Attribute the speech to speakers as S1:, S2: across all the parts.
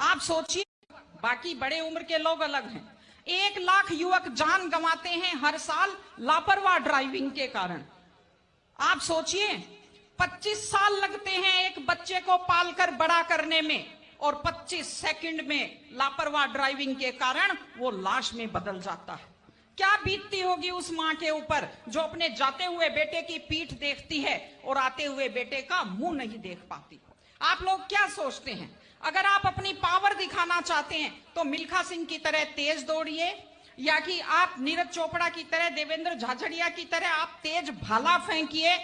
S1: आप सोचिए, बाकी बड़े उम्र के लोग अलग हैं। 1 लाख युवक जान गंवाते हैं हर साल लापरवाह ड्राइविंग के कारण। आप सोचिए, 25 साल लगते हैं एक बच्चे को पालकर बड़ा करने में, और 25 सेकंड में लापरवाह ड्राइविंग के कारण वो लाश में बदल जाता है। क्या बीतती होगी उस मां के ऊपर जो अपने जाते हुए बेटे की पीठ देखती है और आते हुए बेटे का मुंह नहीं देख पाती। आप लोग क्या सोचते हैं, अगर आप अपनी पावर दिखाना चाहते हैं तो मिल्खा सिंह की तरह तेज दौड़िए, या कि आप नीरज चोपड़ा की तरह, देवेंद्र झाझड़िया की तरह आप तेज भाला फेंकिए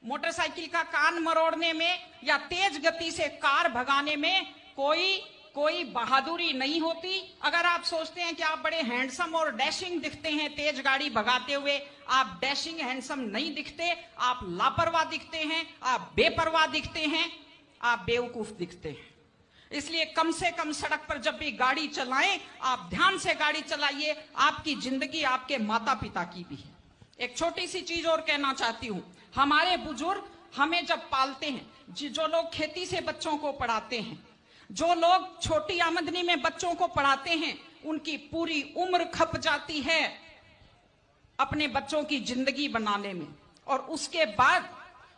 S1: मोटरसाइकिल का कान मरोड़ने में, या तेज गति से कार भगाने में कोई बहादुरी नहीं होती। अगर आप सोचते हैं कि आप बड़े हैंडसम और डैशिंग दिखते हैं तेज गाड़ी भगाते हुए, आप डैशिंग हैंडसम नहीं दिखते, आप लापरवाह दिखते हैं, आप बेपरवाह दिखते हैं, आप बेवकूफ दिखते हैं। इसलिए कम से कम सड़क पर जब भी गाड़ी चलाएं, आप ध्यान से गाड़ी चलाइए। आपकी जिंदगी आपके माता पिता की भी है। एक छोटी सी चीज और कहना चाहती हूं, हमारे बुजुर्ग हमें जब पालते हैं, जो लोग खेती से बच्चों को पढ़ाते हैं, जो लोग छोटी आमदनी में बच्चों को पढ़ाते हैं, उनकी पूरी उम्र खप जाती है अपने बच्चों की जिंदगी बनाने में। और उसके बाद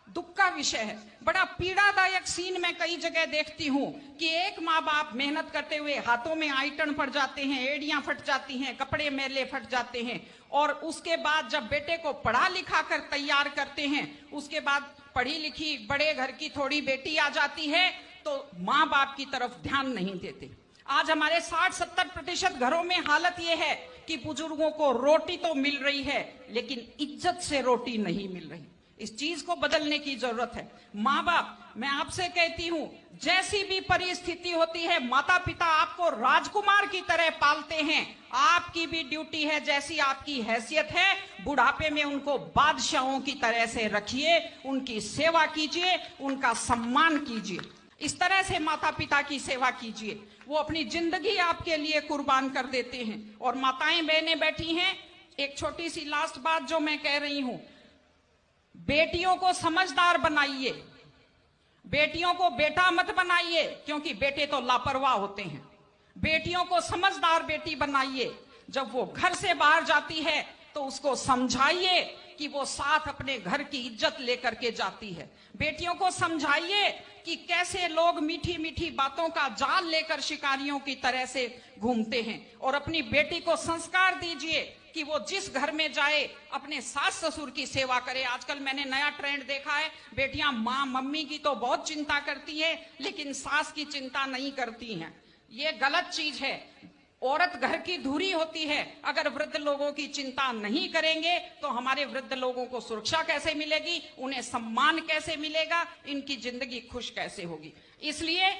S1: दुख का विषय है, बड़ा पीड़ादायक सीन मैं कई जगह देखती हूं कि एक माँ बाप मेहनत करते हुए हाथों में आइटन पड़ जाते हैं, एड़ियां फट जाती हैं, कपड़े मैले फट जाते हैं, और उसके बाद जब बेटे को पढ़ा लिखा कर तैयार करते हैं, उसके बाद पढ़ी लिखी बड़े घर की थोड़ी बेटी आ जाती है तो माँ बाप की तरफ ध्यान नहीं देते। आज हमारे 60-70% घरों में हालत यह है कि बुजुर्गों को रोटी तो मिल रही है लेकिन इज्जत से रोटी नहीं मिल रही। इस चीज को बदलने की जरूरत है। माँ बाप, मैं आपसे कहती हूं, जैसी भी परिस्थिति होती है, माता पिता आपको राजकुमार की तरह पालते हैं। आपकी भी ड्यूटी है, जैसी आपकी हैसियत है, बुढ़ापे में उनको बादशाहों की तरह से रखिए, उनकी सेवा कीजिए, उनका सम्मान कीजिए। इस तरह से माता पिता की सेवा कीजिए। वो अपनी जिंदगी आपके लिए कुर्बान कर देते हैं। और माताएं बहनें बैठी हैं, एक छोटी सी लास्ट बात जो मैं कह रही हूं, बेटियों को समझदार बनाइए, बेटियों को बेटा मत बनाइए, क्योंकि बेटे तो लापरवाह होते हैं। बेटियों को समझदार बेटी बनाइए। जब वो घर से बाहर जाती है तो उसको समझाइए कि वो साथ अपने घर की इज्जत लेकर के जाती है। बेटियों को समझाइए कि कैसे लोग मीठी मीठी बातों का जाल लेकर शिकारियों की तरह से घूमते हैं। और अपनी बेटी को संस्कार दीजिए कि वो जिस घर में जाए अपने सास ससुर की सेवा करे। आजकल मैंने नया ट्रेंड देखा है, बेटियां माँ मम्मी की तो बहुत चिंता करती है लेकिन सास की चिंता नहीं करती हैं। ये गलत चीज है। औरत घर की धुरी होती है। अगर वृद्ध लोगों की चिंता नहीं करेंगे तो हमारे वृद्ध लोगों को सुरक्षा कैसे मिलेगी, उन्हें सम्मान कैसे मिलेगा, इनकी जिंदगी खुश कैसे होगी। इसलिए